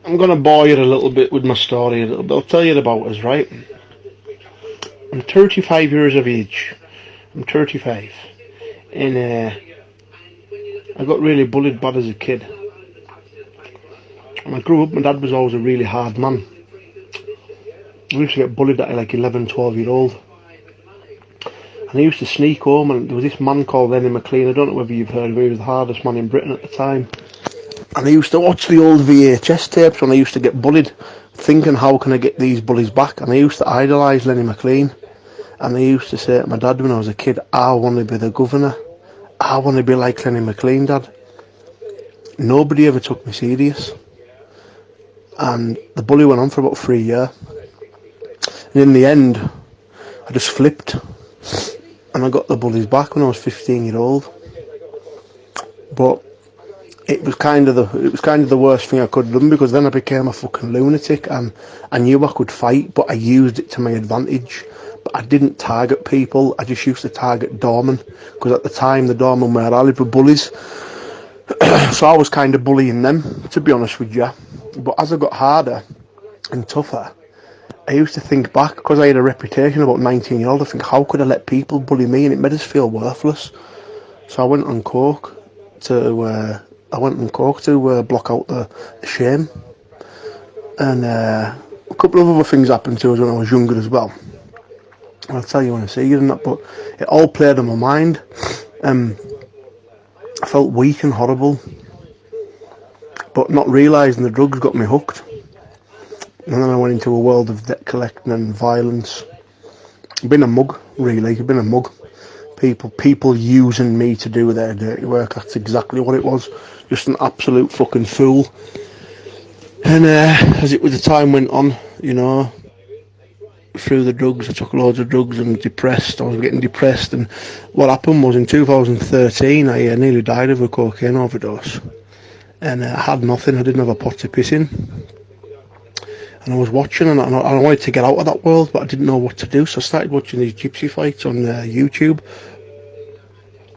I'm gonna bore you a little bit with my story a little bit. I'll tell you about us, right? I'm 35 years of age. I'm 35. And I got really bullied bad as a kid. When I grew up, my dad was always a really hard man. I used to get bullied at like 11, 12 year old. And I used to sneak home, and there was this man called Lenny McLean. I don't know whether you've heard of him. He was the hardest man in Britain at the time. And I used to watch the old VHS tapes when I used to get bullied, thinking, how can I get these bullies back? And I used to idolise Lenny McLean. And I used to say to my dad when I was a kid, I want to be the governor. I want to be like Lenny McLean, Dad. Nobody ever took me serious. And the bully went on for about 3 years. And in the end, I just flipped. And I got the bullies back when I was 15-year-old. But it was kind of the worst thing I could have done, because then I became a fucking lunatic, and I knew I could fight, but I used it to my advantage. But I didn't target people. I just used to target doormen, because at the time the doormen where I lived were bullies. So I was kind of bullying them, to be honest with you. But as I got harder and tougher, I used to think back, because I had a reputation about 19-year-old, I think, how could I let people bully me? And it made us feel worthless. So I went on coke to block out the shame. And a couple of other things happened to us when I was younger as well. I'll tell you when I see you and that, but it all played on my mind. I felt weak and horrible, but not realising the drugs got me hooked. And then I went into a world of debt collecting and violence. I've been a mug, really. I've been a mug. People using me to do their dirty work. That's exactly what it was. Just an absolute fucking fool. And as the time went on, you know, through the drugs, I took loads of drugs and depressed. I was getting depressed, and what happened was in 2013 I nearly died of a cocaine overdose. And I had nothing. I didn't have a pot to piss in. And I was watching, and I wanted to get out of that world, but I didn't know what to do. So I started watching these gypsy fights on YouTube.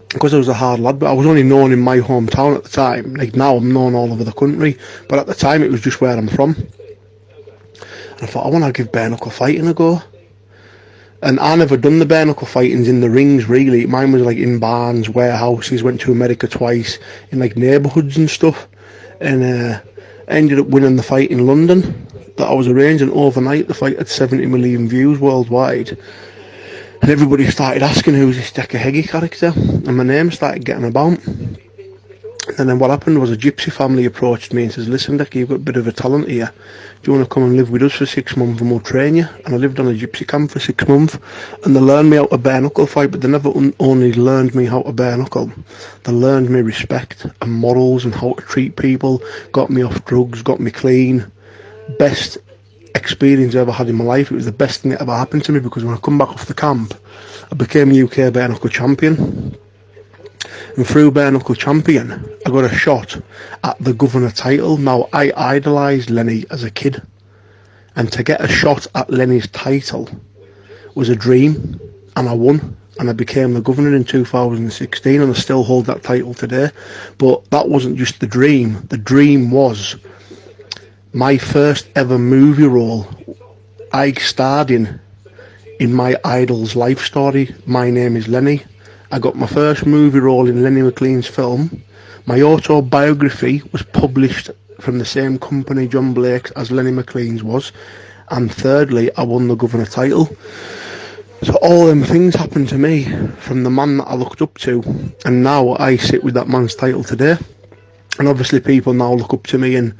Because I was a hard lad, but I was only known in my hometown at the time. Like now I'm known all over the country, but at the time it was just where I'm from. And I thought, I want to give bare knuckle fighting a go. And I never done the bare knuckle fightings in the rings, really. Mine was like in barns, warehouses, went to America twice, in like neighbourhoods and stuff. And I ended up winning the fight in London that I was arranging overnight. The fight had 70 million views worldwide. And everybody started asking, who's this Decca Heggie character? And my name started getting about. And then what happened was a gypsy family approached me and says, listen, Decca, you've got a bit of a talent here. Do you want to come and live with us for 6 months and we'll train you? And I lived on a gypsy camp for 6 months. And they learned me how to bare knuckle fight, but they never only learned me how to bare knuckle. They learned me respect and morals and how to treat people, got me off drugs, got me clean. Best experience I ever had in my life. It was the best thing that ever happened to me, because when I come back off the camp, I became UK bare knuckle champion. And through bare knuckle champion, I got a shot at the governor title. Now, I idolised Lenny as a kid, and to get a shot at Lenny's title was a dream, and I won, and I became the governor in 2016, and I still hold that title today. But that wasn't just the dream. The dream was my first ever movie role. I starred in my idol's life story. My name is Lenny. I got my first movie role in Lenny McLean's film. My autobiography was published from the same company, John Blake's, as Lenny McLean's was. And thirdly, I won the governor title. So all them things happened to me from the man that I looked up to, and now I sit with that man's title today. And obviously people now look up to me, and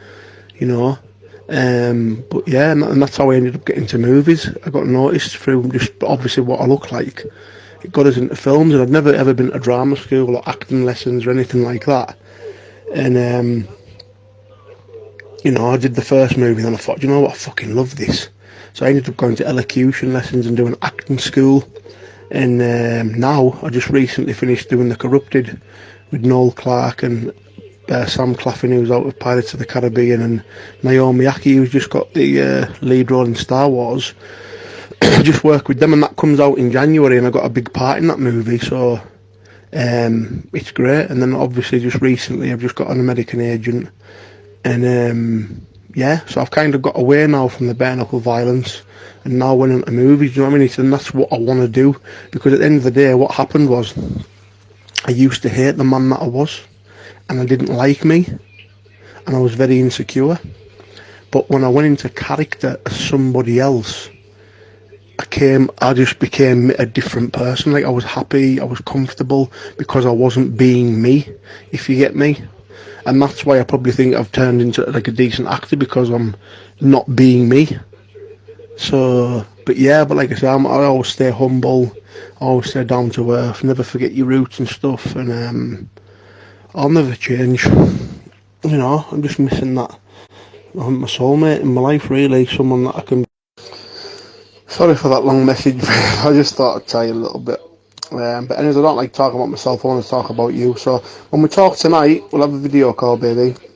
you know, but yeah, and that's how I ended up getting to movies. I got noticed through just obviously what I look like. It got us into films, and I'd never ever been to drama school or acting lessons or anything like that. And you know, I did the first movie, and I thought, you know what, I fucking love this. So I ended up going to elocution lessons and doing acting school. And now I just recently finished doing The Corrupted with Noel Clarke and Sam Claflin, who's out of Pirates of the Caribbean, and Naomi Ackie, who's just got the lead role in Star Wars. I just work with them, and that comes out in January, and I got a big part in that movie, so it's great. And then obviously just recently I've just got an American agent, and yeah, so I've kind of got away now from the bare knuckle violence and now went into movies, you know what I mean? And that's what I want to do, because at the end of the day, what happened was I used to hate the man that I was, and I didn't like me, and I was very insecure. But when I went into character as somebody else, I just became a different person. Like, I was happy, I was comfortable, because I wasn't being me, if you get me. And that's why I probably think I've turned into like a decent actor, because I'm not being me. So, but like I say, I always stay humble, I always stay down to earth, never forget your roots and stuff, and I'll never change. You know, I'm just missing that. My soulmate in my life, really, someone that I can. Sorry for that long message, I just thought I'd tell you a little bit. But anyways, I don't like talking about myself, I want to talk about you. So when we talk tonight, we'll have a video call, baby.